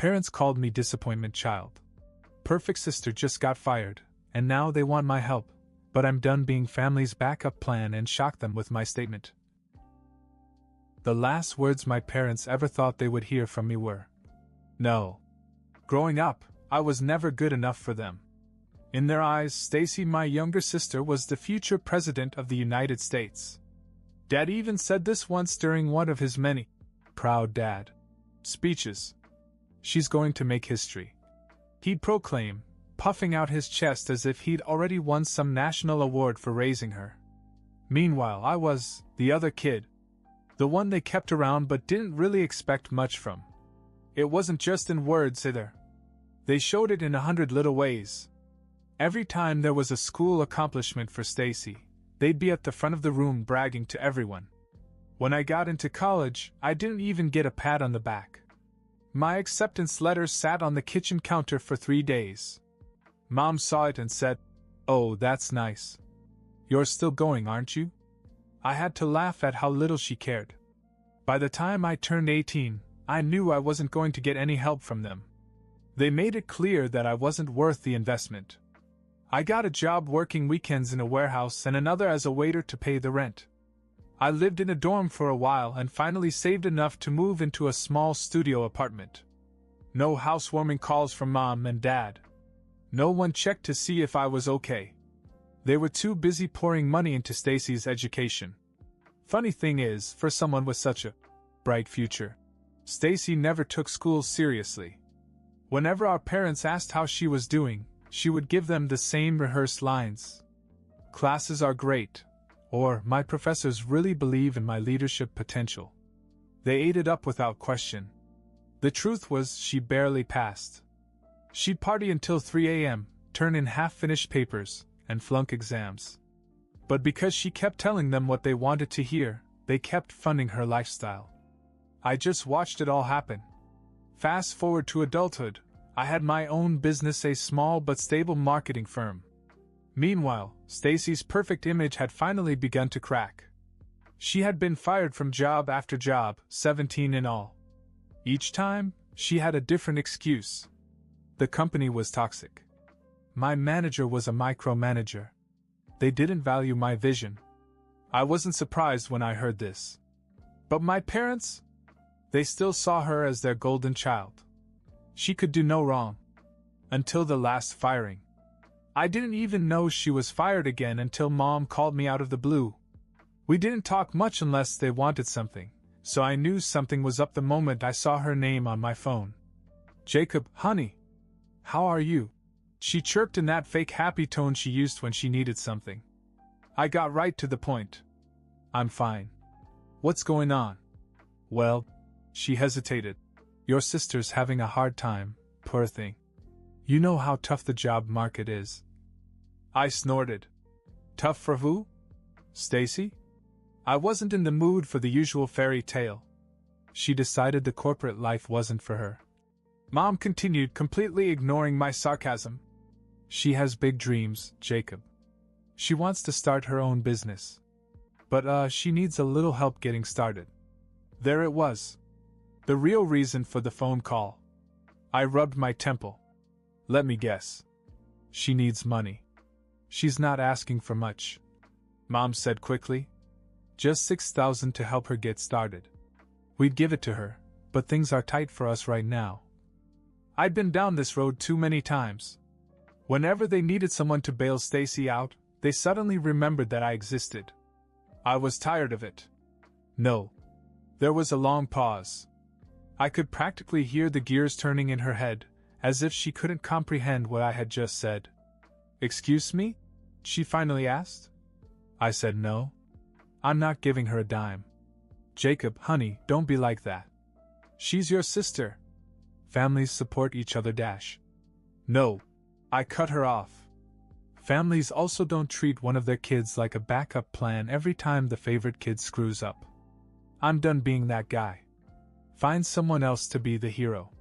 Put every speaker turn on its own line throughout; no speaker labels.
parents called me disappointment child. Perfect sister just got fired, and now they want my help, but I'm done being family's backup plan and shocked them with my statement. The last words my parents ever thought they would hear from me were, "No." Growing up, I was never good enough for them. In their eyes, Stacy, my younger sister, was the future president of the United States. Dad even said this once during one of his many "Proud Dad" speeches. "She's going to make history," he'd proclaim, puffing out his chest as if he'd already won some national award for raising her. Meanwhile, I was the other kid, the one they kept around but didn't really expect much from. It wasn't just in words either. They showed it in 100 little ways. Every time there was a school accomplishment for Stacy, they'd be at the front of the room bragging to everyone. When I got into college, I didn't even get a pat on the back. My acceptance letter sat on the kitchen counter for 3 days. Mom saw it and said, "Oh, that's nice. You're still going, aren't you?" I had to laugh at how little she cared. By the time I turned 18, I knew I wasn't going to get any help from them. They made it clear that I wasn't worth the investment. I got a job working weekends in a warehouse and another as a waiter to pay the rent. I lived in a dorm for a while and finally saved enough to move into a small studio apartment. No housewarming calls from Mom and Dad. No one checked to see if I was okay. They were too busy pouring money into Stacy's education. Funny thing is, for someone with such a bright future, Stacy never took school seriously. Whenever our parents asked how she was doing, she would give them the same rehearsed lines. "Classes are great," or "My professors really believe in my leadership potential." They ate it up without question. The truth was, she barely passed. She'd party until 3 a.m., turn in half-finished papers, and flunk exams. But because she kept telling them what they wanted to hear, they kept funding her lifestyle. I just watched it all happen. Fast forward to adulthood, I had my own business, a small but stable marketing firm. Meanwhile, Stacy's perfect image had finally begun to crack. She had been fired from job after job, 17 in all. Each time, she had a different excuse. The company was toxic. My manager was a micromanager. They didn't value my vision. I wasn't surprised when I heard this. But my parents? They still saw her as their golden child. She could do no wrong. Until the last firing. I didn't even know she was fired again until Mom called me out of the blue. We didn't talk much unless they wanted something, so I knew something was up the moment I saw her name on my phone. "Jacob, honey. How are you?" She chirped in that fake happy tone she used when she needed something. I got right to the point. "I'm fine. What's going on?" "Well," she hesitated. "Your sister's having a hard time, poor thing. You know how tough the job market is." I snorted. "Tough for who? Stacy?" I wasn't in the mood for the usual fairy tale. She decided the corporate life wasn't for her. Mom continued, completely ignoring my sarcasm. "She has big dreams, Jacob. She wants to start her own business. But she needs a little help getting started." There it was. The real reason for the phone call. I rubbed my temple. "Let me guess. She needs money." "She's not asking for much," Mom said quickly. "Just $6,000 to help her get started. We'd give it to her, but things are tight for us right now." I'd been down this road too many times. Whenever they needed someone to bail Stacy out, they suddenly remembered that I existed. I was tired of it. "No." There was a long pause. I could practically hear the gears turning in her head, as if she couldn't comprehend what I had just said. "Excuse me?" she finally asked. I said no. I'm not giving her a dime. "Jacob, honey, don't be like that. She's your sister. Families support each other dash." "No." I cut her off. Families also don't treat one of their kids like a backup plan every time the favorite kid screws up. I'm done being that guy. Find someone else to be the hero.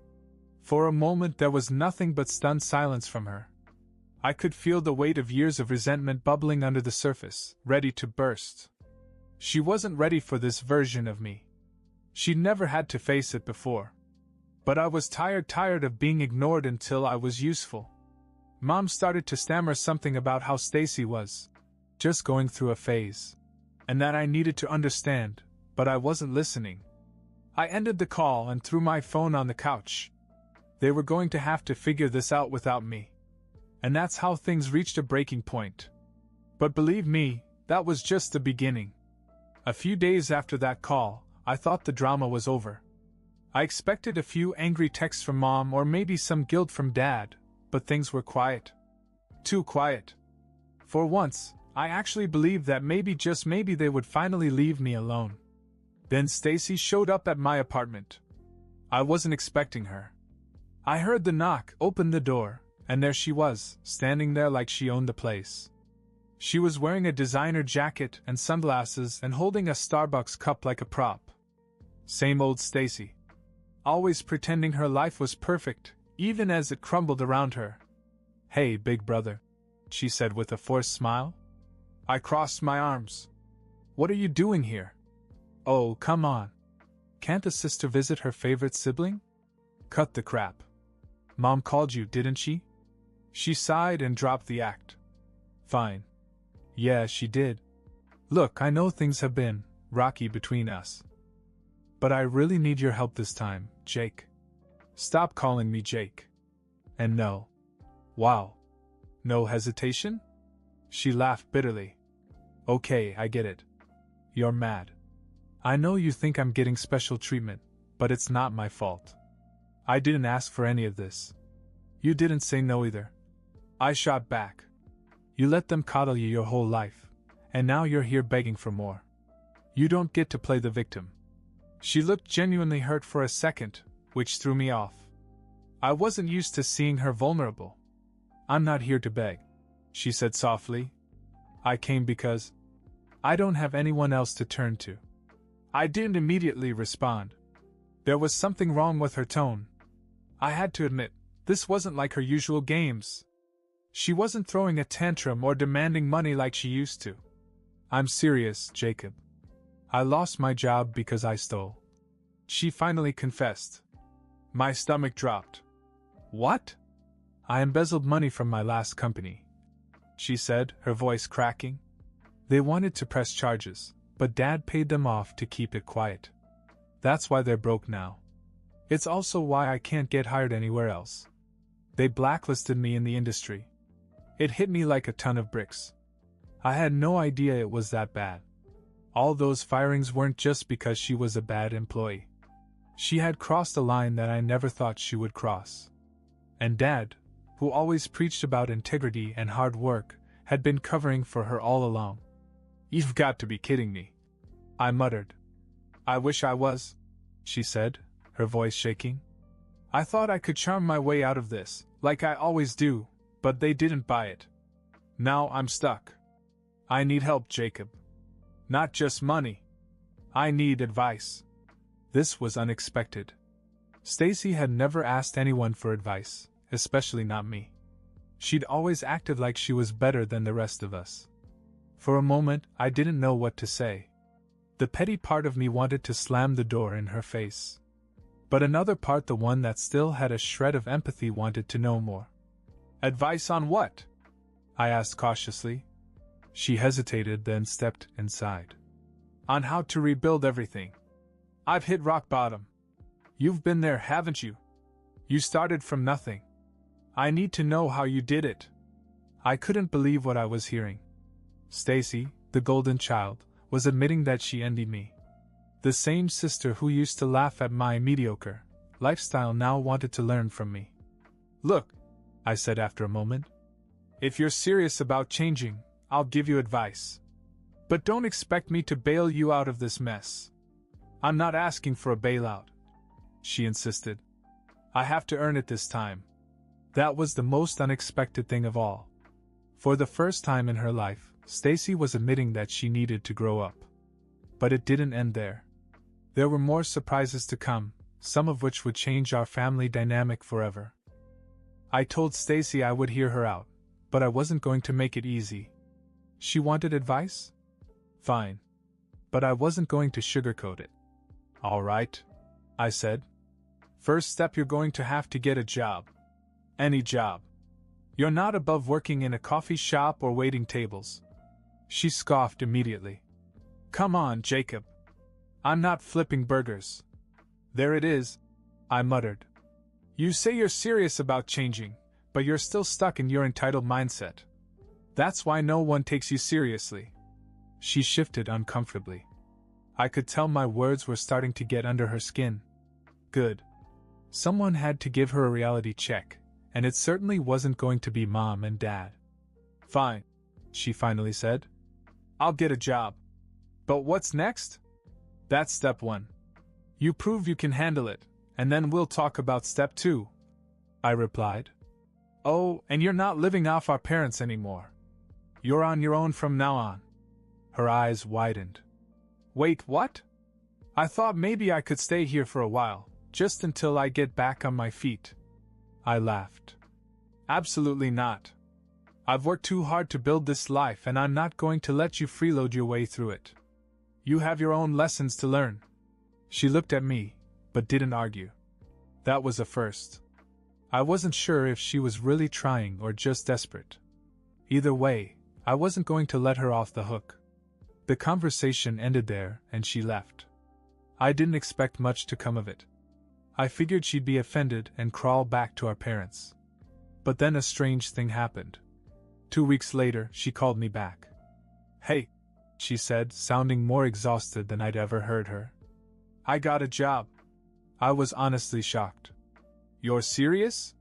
For a moment there was nothing but stunned silence from her. I could feel the weight of years of resentment bubbling under the surface, ready to burst. She wasn't ready for this version of me. She'd never had to face it before. But I was tired of being ignored until I was useful. Mom started to stammer something about how Stacy was just going through a phase, and that I needed to understand, but I wasn't listening. I ended the call and threw my phone on the couch. They were going to have to figure this out without me. And that's how things reached a breaking point. But believe me, that was just the beginning. A few days after that call, I thought the drama was over. I expected a few angry texts from Mom or maybe some guilt from Dad, but things were quiet. Too quiet. For once, I actually believed that maybe, just maybe, they would finally leave me alone. Then Stacy showed up at my apartment. I wasn't expecting her. I heard the knock, opened the door, and there she was, standing there like she owned the place. She was wearing a designer jacket and sunglasses and holding a Starbucks cup like a prop. Same old Stacy. Always pretending her life was perfect, even as it crumbled around her. "Hey, big brother," she said with a forced smile. I crossed my arms. "What are you doing here?" "Oh, come on. Can't a sister visit her favorite sibling?" "Cut the crap. Mom called you, didn't she?" She sighed and dropped the act. "Fine. Yeah, she did. Look, I know things have been rocky between us. But I really need your help this time, Jake. Stop calling me Jake. And no. Wow. No hesitation?" She laughed bitterly. "Okay, I get it. You're mad. I know you think I'm getting special treatment, but it's not my fault. I didn't ask for any of this. You didn't say no either." I shot back. "You let them coddle you your whole life, and now you're here begging for more. You don't get to play the victim." She looked genuinely hurt for a second, which threw me off. I wasn't used to seeing her vulnerable. "I'm not here to beg," she said softly. "I came because I don't have anyone else to turn to." I didn't immediately respond. There was something wrong with her tone. I had to admit, this wasn't like her usual games. She wasn't throwing a tantrum or demanding money like she used to. "I'm serious, Jacob. I lost my job because I stole," she finally confessed. My stomach dropped. "What?" "I embezzled money from my last company," she said, her voice cracking. "They wanted to press charges, but Dad paid them off to keep it quiet. That's why they're broke now. It's also why I can't get hired anywhere else. They blacklisted me in the industry." It hit me like a ton of bricks. I had no idea it was that bad. All those firings weren't just because she was a bad employee. She had crossed a line that I never thought she would cross. And Dad, who always preached about integrity and hard work, had been covering for her all along. "You've got to be kidding me," I muttered. "I wish I was," she said, her voice shaking. "I thought I could charm my way out of this, like I always do, but they didn't buy it. Now I'm stuck. I need help, Jacob. Not just money. I need advice." This was unexpected. Stacy had never asked anyone for advice, especially not me. She'd always acted like she was better than the rest of us. For a moment, I didn't know what to say. The petty part of me wanted to slam the door in her face. But another part, the one that still had a shred of empathy, wanted to know more. "Advice on what?" I asked cautiously. She hesitated, then stepped inside. "On how to rebuild everything. I've hit rock bottom. You've been there, haven't you? You started from nothing. I need to know how you did it." I couldn't believe what I was hearing. Stacy, the golden child, was admitting that she envied me. The same sister who used to laugh at my mediocre lifestyle now wanted to learn from me. "Look," I said after a moment, "if you're serious about changing, I'll give you advice. But don't expect me to bail you out of this mess." "I'm not asking for a bailout," she insisted. "I have to earn it this time." That was the most unexpected thing of all. For the first time in her life, Stacy was admitting that she needed to grow up. But it didn't end there. There were more surprises to come, some of which would change our family dynamic forever. I told Stacy I would hear her out, but I wasn't going to make it easy. She wanted advice? Fine. But I wasn't going to sugarcoat it. "All right," I said. First step, you're going to have to get a job. Any job. You're not above working in a coffee shop or waiting tables. She scoffed immediately. Come on, Jacob. I'm not flipping burgers. There it is, I muttered. You say you're serious about changing, but you're still stuck in your entitled mindset. That's why no one takes you seriously. She shifted uncomfortably. I could tell my words were starting to get under her skin. Good. Someone had to give her a reality check, and it certainly wasn't going to be Mom and Dad. Fine, she finally said. I'll get a job. But what's next? That's step 1. You prove you can handle it, and then we'll talk about step 2, I replied. Oh, and you're not living off our parents anymore. You're on your own from now on. Her eyes widened. Wait, what? I thought maybe I could stay here for a while, just until I get back on my feet. I laughed. Absolutely not. I've worked too hard to build this life, and I'm not going to let you freeload your way through it. You have your own lessons to learn. She looked at me, but didn't argue. That was a first. I wasn't sure if she was really trying or just desperate. Either way, I wasn't going to let her off the hook. The conversation ended there, and she left. I didn't expect much to come of it. I figured she'd be offended and crawl back to our parents. But then a strange thing happened. 2 weeks later, she called me back. Hey, she said, sounding more exhausted than I'd ever heard her. I got a job. I was honestly shocked. You're serious?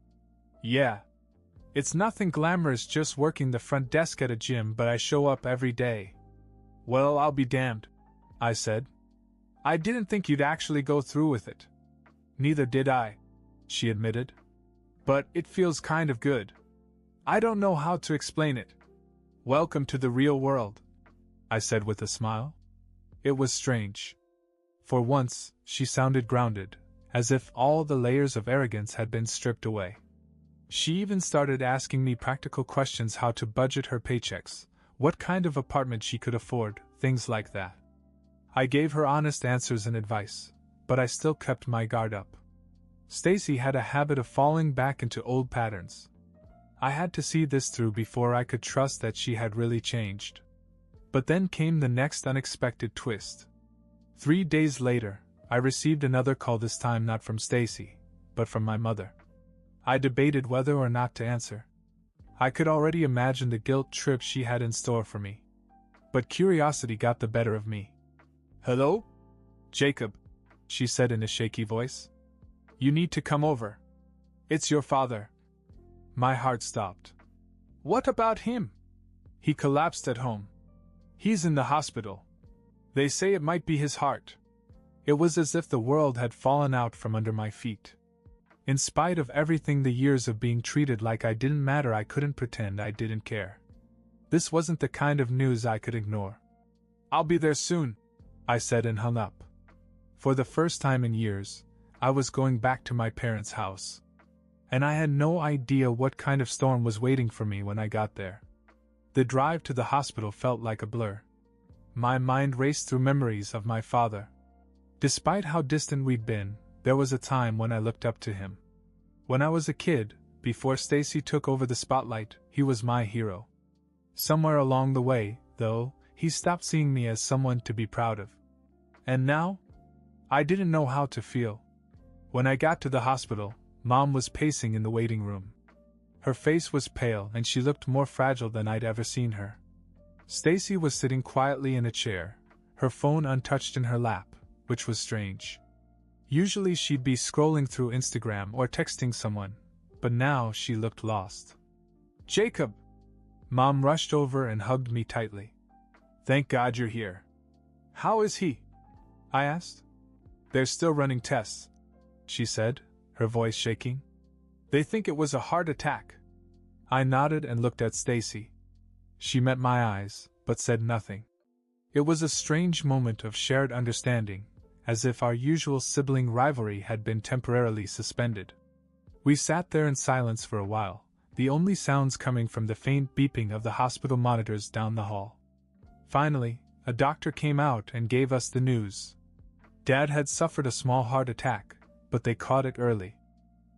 Yeah. It's nothing glamorous, just working the front desk at a gym, but I show up every day. Well, I'll be damned, I said. I didn't think you'd actually go through with it. Neither did I, she admitted. But it feels kind of good. I don't know how to explain it. Welcome to the real world, I said with a smile. It was strange. For once, she sounded grounded, as if all the layers of arrogance had been stripped away. She even started asking me practical questions: how to budget her paychecks, what kind of apartment she could afford, things like that. I gave her honest answers and advice, but I still kept my guard up. Stacy had a habit of falling back into old patterns. I had to see this through before I could trust that she had really changed. But then came the next unexpected twist. 3 days later, I received another call, this time not from Stacy, but from my mother. I debated whether or not to answer. I could already imagine the guilt trip she had in store for me. But curiosity got the better of me. Hello? Jacob, she said in a shaky voice. You need to come over. It's your father. My heart stopped. What about him? He collapsed at home. He's in the hospital. They say it might be his heart. It was as if the world had fallen out from under my feet. In spite of everything, the years of being treated like I didn't matter, I couldn't pretend I didn't care. This wasn't the kind of news I could ignore. I'll be there soon, I said and hung up. For the first time in years, I was going back to my parents' house. And I had no idea what kind of storm was waiting for me when I got there. The drive to the hospital felt like a blur. My mind raced through memories of my father. Despite how distant we'd been, there was a time when I looked up to him. When I was a kid, before Stacy took over the spotlight, he was my hero. Somewhere along the way, though, he stopped seeing me as someone to be proud of. And now? I didn't know how to feel. When I got to the hospital, Mom was pacing in the waiting room. Her face was pale and she looked more fragile than I'd ever seen her. Stacy was sitting quietly in a chair, her phone untouched in her lap, which was strange. Usually she'd be scrolling through Instagram or texting someone, but now she looked lost. Jacob! Mom rushed over and hugged me tightly. Thank God you're here. How is he? I asked. They're still running tests, she said, her voice shaking. They think it was a heart attack. I nodded and looked at Stacy. She met my eyes, but said nothing. It was a strange moment of shared understanding, as if our usual sibling rivalry had been temporarily suspended. We sat there in silence for a while, the only sounds coming from the faint beeping of the hospital monitors down the hall. Finally, a doctor came out and gave us the news. Dad had suffered a small heart attack, but they caught it early.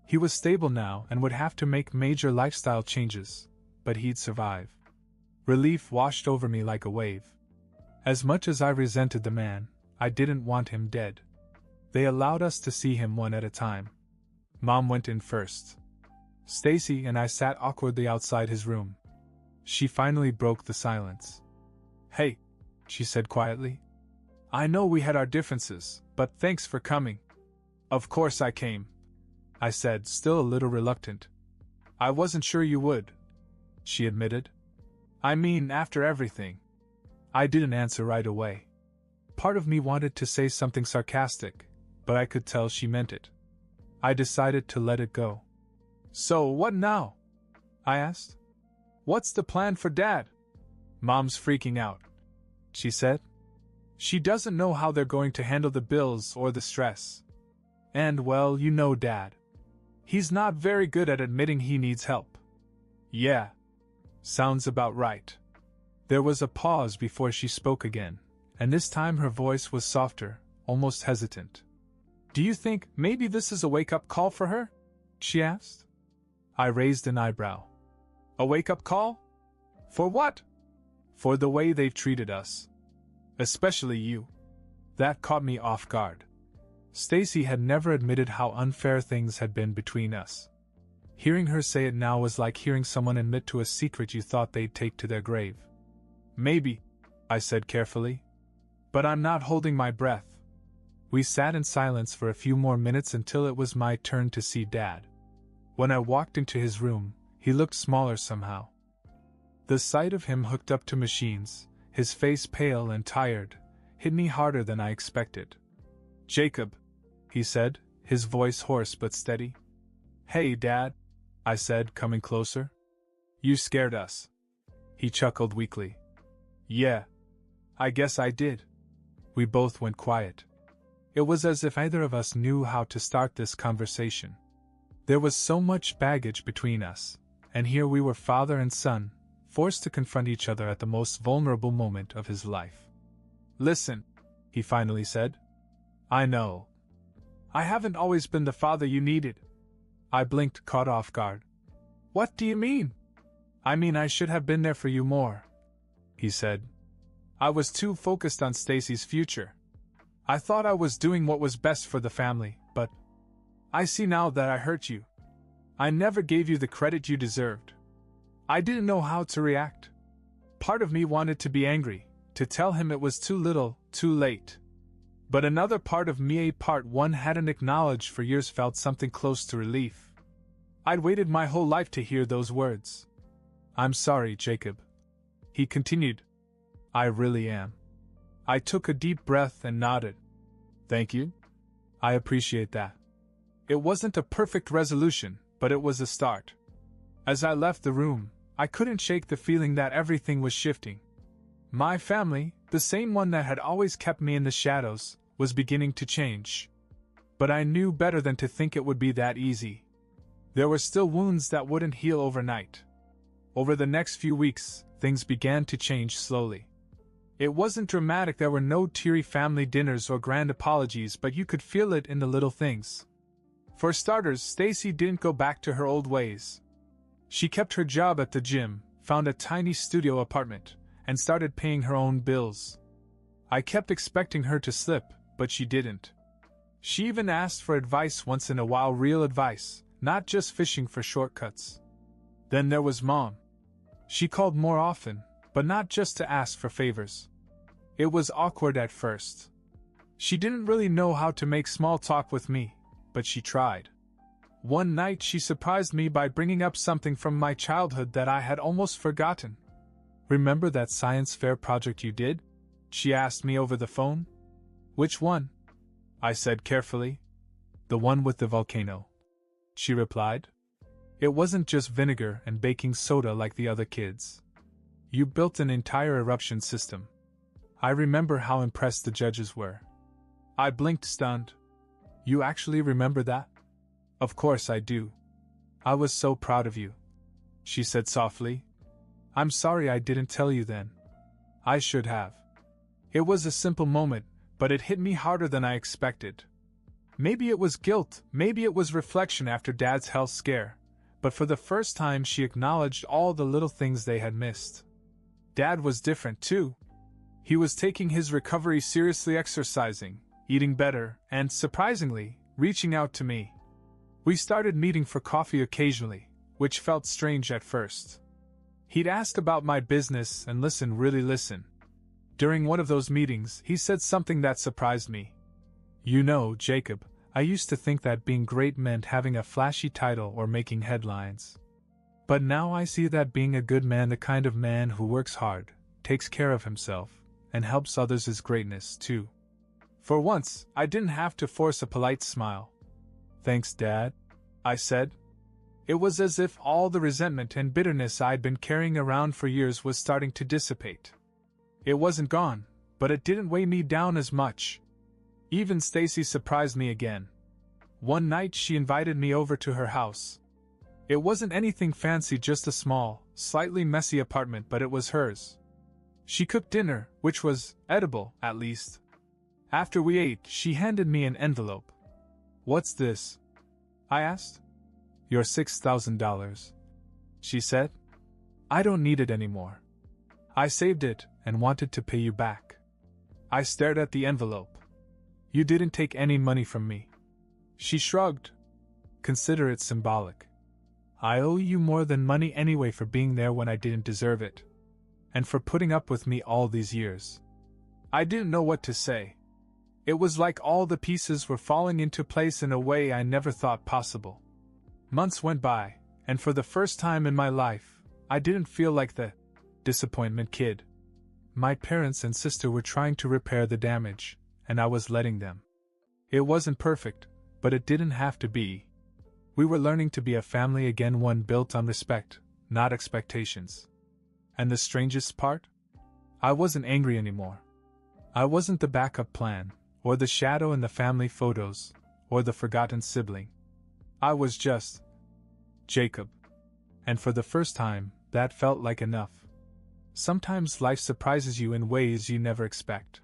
He was stable now and would have to make major lifestyle changes, but he'd survive. Relief washed over me like a wave. As much as I resented the man, I didn't want him dead. They allowed us to see him one at a time. Mom went in first. Stacy and I sat awkwardly outside his room. She finally broke the silence. "Hey," she said quietly. "I know we had our differences, but thanks for coming." "Of course I came," I said, still a little reluctant. "I wasn't sure you would," she admitted. "I mean, after everything." I didn't answer right away. Part of me wanted to say something sarcastic, but I could tell she meant it. I decided to let it go. "So, what now?" I asked. "What's the plan for Dad?" "Mom's freaking out," she said. "She doesn't know how they're going to handle the bills or the stress. And, well, you know Dad. He's not very good at admitting he needs help." "Yeah. Sounds about right." There was a pause before she spoke again, and this time her voice was softer, almost hesitant. "Do you think maybe this is a wake-up call for her?" she asked. I raised an eyebrow. "A wake-up call? For what?" "For the way they've treated us. Especially you." That caught me off guard. Stacy had never admitted how unfair things had been between us. Hearing her say it now was like hearing someone admit to a secret you thought they'd take to their grave. "Maybe," I said carefully. "But I'm not holding my breath." We sat in silence for a few more minutes until it was my turn to see Dad. When I walked into his room, he looked smaller somehow. The sight of him hooked up to machines, his face pale and tired, hit me harder than I expected. "Jacob," he said, his voice hoarse but steady. "Hey, Dad," I said, coming closer. "You scared us." He chuckled weakly. "Yeah. I guess I did." We both went quiet. It was as if either of us knew how to start this conversation. There was so much baggage between us, and here we were father and son, forced to confront each other at the most vulnerable moment of his life. "Listen," he finally said. "I know. I haven't always been the father you needed." I blinked, caught off guard. "What do you mean?" "I mean I should have been there for you more," he said. "I was too focused on Stacy's future. I thought I was doing what was best for the family, but I see now that I hurt you. I never gave you the credit you deserved. I didn't know how to react. Part of me wanted to be angry, to tell him it was too little, too late. But another part of me, a part one hadn't acknowledged for years, felt something close to relief. I'd waited my whole life to hear those words. "I'm sorry, Jacob," he continued. "I really am." I took a deep breath and nodded. "Thank you. I appreciate that." It wasn't a perfect resolution, but it was a start. As I left the room, I couldn't shake the feeling that everything was shifting. My family, the same one that had always kept me in the shadows, was beginning to change. But I knew better than to think it would be that easy. There were still wounds that wouldn't heal overnight. Over the next few weeks, things began to change slowly. It wasn't dramatic, there were no teary family dinners or grand apologies, but you could feel it in the little things. For starters, Stacy didn't go back to her old ways. She kept her job at the gym, found a tiny studio apartment, and started paying her own bills. I kept expecting her to slip, but she didn't. She even asked for advice once in a while, real advice, not just fishing for shortcuts. Then there was Mom. She called more often, but not just to ask for favors. It was awkward at first. She didn't really know how to make small talk with me, but she tried. One night she surprised me by bringing up something from my childhood that I had almost forgotten. "Remember that science fair project you did?" she asked me over the phone. "Which one?" I said carefully. "The one with the volcano," she replied. "It wasn't just vinegar and baking soda like the other kids. You built an entire eruption system. I remember how impressed the judges were." I blinked, stunned. "You actually remember that?" "Of course I do. I was so proud of you," she said softly. "I'm sorry I didn't tell you then. I should have." It was a simple moment, but it hit me harder than I expected. Maybe it was guilt, maybe it was reflection after Dad's health scare, but for the first time she acknowledged all the little things they had missed. Dad was different too. He was taking his recovery seriously, exercising, eating better, and, surprisingly, reaching out to me. We started meeting for coffee occasionally, which felt strange at first. He'd ask about my business and really listen. During one of those meetings, he said something that surprised me. "You know, Jacob, I used to think that being great meant having a flashy title or making headlines. But now I see that being a good man, the kind of man who works hard, takes care of himself, and helps others is greatness, too." For once, I didn't have to force a polite smile. "Thanks, Dad," I said. It was as if all the resentment and bitterness I'd been carrying around for years was starting to dissipate. It wasn't gone, but it didn't weigh me down as much. Even Stacy surprised me again. One night she invited me over to her house. It wasn't anything fancy, just a small, slightly messy apartment, but it was hers. She cooked dinner, which was edible, at least. After we ate, she handed me an envelope. "What's this?" I asked. "Your $6,000. She said. "I don't need it anymore. I saved it and wanted to pay you back." I stared at the envelope. "You didn't take any money from me." She shrugged. "Consider it symbolic. I owe you more than money anyway for being there when I didn't deserve it. And for putting up with me all these years." I didn't know what to say. It was like all the pieces were falling into place in a way I never thought possible. Months went by, and for the first time in my life, I didn't feel like the disappointment kid. My parents and sister were trying to repair the damage, and I was letting them. It wasn't perfect, but it didn't have to be. We were learning to be a family again, one built on respect, not expectations. And the strangest part? I wasn't angry anymore. I wasn't the backup plan, or the shadow in the family photos, or the forgotten sibling. I was just Jacob. And for the first time, that felt like enough. Sometimes life surprises you in ways you never expect.